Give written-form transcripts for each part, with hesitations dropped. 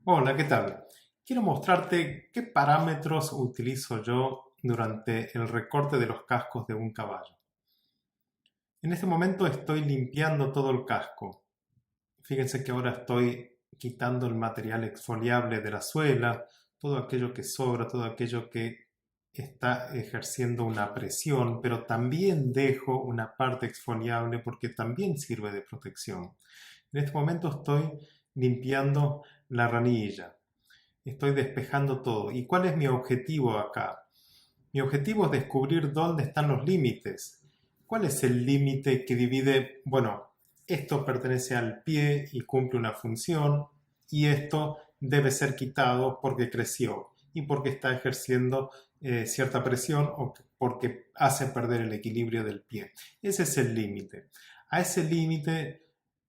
Hola, ¿qué tal? Quiero mostrarte qué parámetros utilizo yo durante el recorte de los cascos de un caballo. En este momento estoy limpiando todo el casco. Fíjense que ahora estoy quitando el material exfoliable de la suela, todo aquello que sobra, todo aquello que está ejerciendo una presión, pero también dejo una parte exfoliable porque también sirve de protección. En este momento estoy limpiando la ranilla. Estoy despejando todo. ¿Y cuál es mi objetivo acá? Mi objetivo es descubrir dónde están los límites. ¿Cuál es el límite que divide, bueno, esto pertenece al pie y cumple una función y esto debe ser quitado porque creció y porque está ejerciendo cierta presión o porque hace perder el equilibrio del pie? Ese es el límite. A ese límite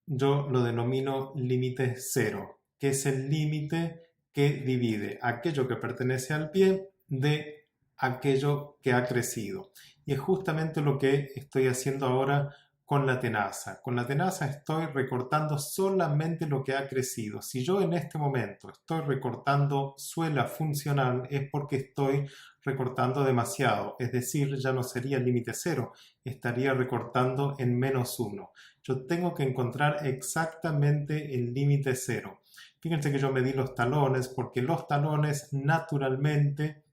yo lo denomino límite cero, que es el límite que divide aquello que pertenece al pie de aquello que ha crecido. Y es justamente lo que estoy haciendo ahora con la tenaza. Con la tenaza estoy recortando solamente lo que ha crecido. Si yo en este momento estoy recortando suela funcional es porque estoy recortando demasiado. Es decir, ya no sería límite cero, estaría recortando en menos uno. Yo tengo que encontrar exactamente el límite cero. Fíjense que yo medí los talones porque los talones naturalmente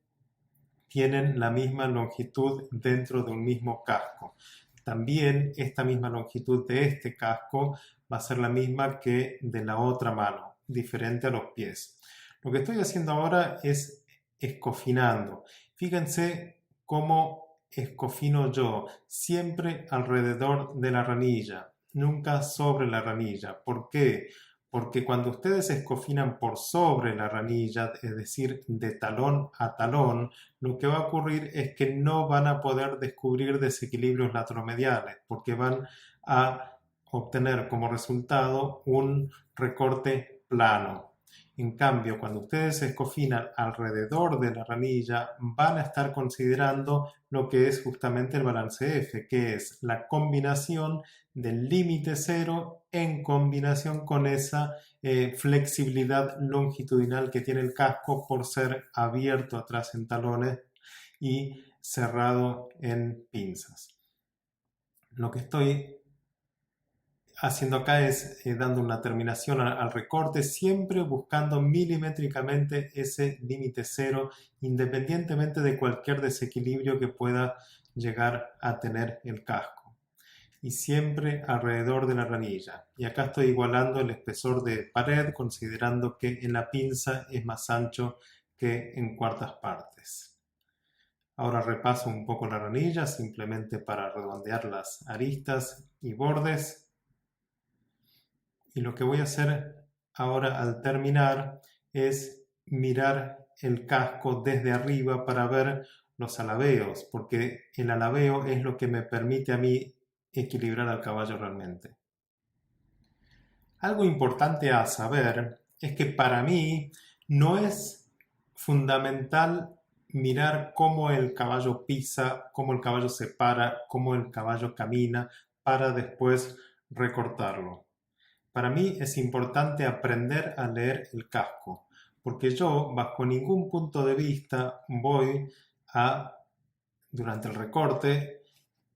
tienen la misma longitud dentro de un mismo casco. También esta misma longitud de este casco va a ser la misma que de la otra mano, diferente a los pies. Lo que estoy haciendo ahora es escofinando. Fíjense cómo escofino yo, siempre alrededor de la ranilla, nunca sobre la ranilla. ¿Por qué? Porque cuando ustedes escofinan por sobre la ranilla, es decir, de talón a talón, lo que va a ocurrir es que no van a poder descubrir desequilibrios lateromediales, porque van a obtener como resultado un recorte plano. En cambio, cuando ustedes se escofinan alrededor de la ranilla, van a estar considerando lo que es justamente el balance F, que es la combinación del límite cero en combinación con esa flexibilidad longitudinal que tiene el casco por ser abierto atrás en talones y cerrado en pinzas. Lo que estoy haciendo acá es dando una terminación al recorte, siempre buscando milimétricamente ese límite cero, independientemente de cualquier desequilibrio que pueda llegar a tener el casco. Y siempre alrededor de la ranilla. Y acá estoy igualando el espesor de pared, considerando que en la pinza es más ancho que en cuartas partes. Ahora repaso un poco la ranilla, simplemente para redondear las aristas y bordes. Y lo que voy a hacer ahora al terminar es mirar el casco desde arriba para ver los alabeos, porque el alabeo es lo que me permite a mí equilibrar al caballo realmente. Algo importante a saber es que para mí no es fundamental mirar cómo el caballo pisa, cómo el caballo se para, cómo el caballo camina para después recortarlo. Para mí es importante aprender a leer el casco, porque yo bajo ningún punto de vista voy a, durante el recorte,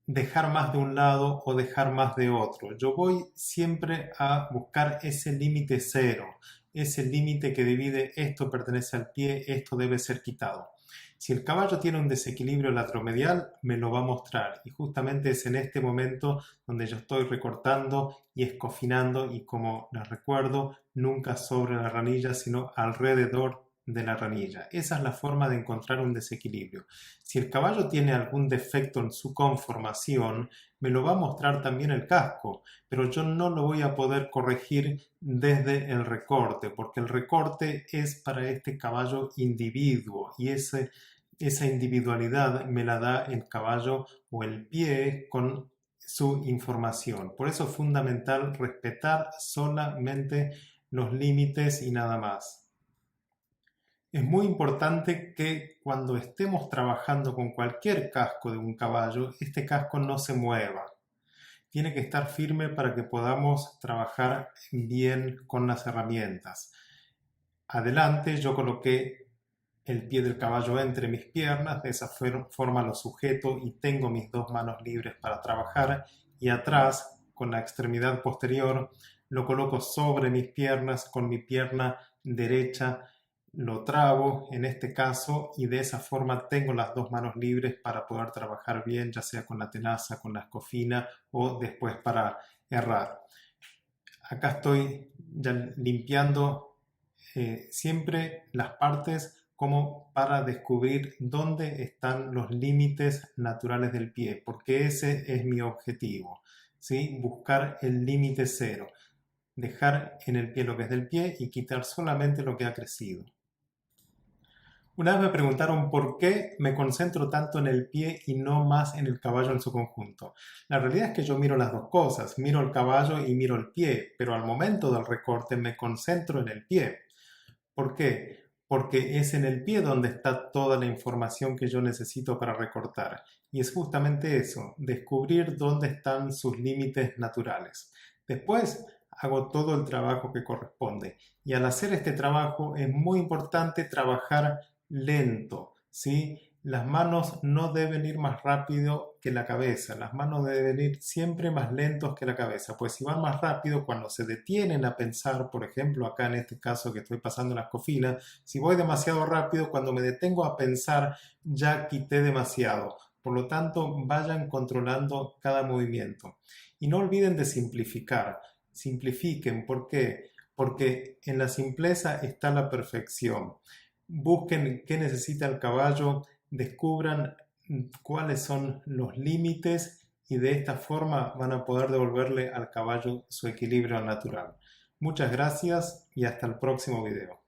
dejar más de un lado o dejar más de otro. Yo voy siempre a buscar ese límite cero, ese límite que divide esto pertenece al pie, esto debe ser quitado. Si el caballo tiene un desequilibrio lateromedial, me lo va a mostrar y justamente es en este momento donde yo estoy recortando y escofinando y como les recuerdo, nunca sobre la ranilla, sino alrededor de la ranilla. Esa es la forma de encontrar un desequilibrio. Si el caballo tiene algún defecto en su conformación, me lo va a mostrar también el casco, pero yo no lo voy a poder corregir desde el recorte, porque el recorte es para este caballo individuo y esa individualidad me la da el caballo o el pie con su información. Por eso es fundamental respetar solamente los límites y nada más. Es muy importante que cuando estemos trabajando con cualquier casco de un caballo, este casco no se mueva. Tiene que estar firme para que podamos trabajar bien con las herramientas. adelante yo coloqué el pie del caballo entre mis piernas, de esa forma lo sujeto y tengo mis dos manos libres para trabajar, y atrás, con la extremidad posterior, lo coloco sobre mis piernas, con mi pierna derecha lo trabo en este caso, y de esa forma tengo las dos manos libres para poder trabajar bien, ya sea con la tenaza, con la escofina o después para herrar. Acá estoy ya limpiando siempre las partes como para descubrir dónde están los límites naturales del pie, porque ese es mi objetivo, ¿sí? Buscar el límite cero, dejar en el pie lo que es del pie y quitar solamente lo que ha crecido. Una vez me preguntaron por qué me concentro tanto en el pie y no más en el caballo en su conjunto. La realidad es que yo miro las dos cosas, miro el caballo y miro el pie, pero al momento del recorte me concentro en el pie. ¿Por qué? Porque es en el pie donde está toda la información que yo necesito para recortar. Y es justamente eso, descubrir dónde están sus límites naturales. Después hago todo el trabajo que corresponde. Y al hacer este trabajo es muy importante trabajar lento, ¿sí? Las manos no deben ir más rápido que la cabeza, las manos deben ir siempre más lentos que la cabeza, pues si van más rápido, cuando se detienen a pensar, por ejemplo, acá en este caso que estoy pasando las cofinas, si voy demasiado rápido, cuando me detengo a pensar, ya quité demasiado. Por lo tanto, vayan controlando cada movimiento. Y no olviden de simplificar. Simplifiquen, ¿por qué? Porque en la simpleza está la perfección. Busquen qué necesita el caballo, descubran cuáles son los límites y de esta forma van a poder devolverle al caballo su equilibrio natural. Muchas gracias y hasta el próximo video.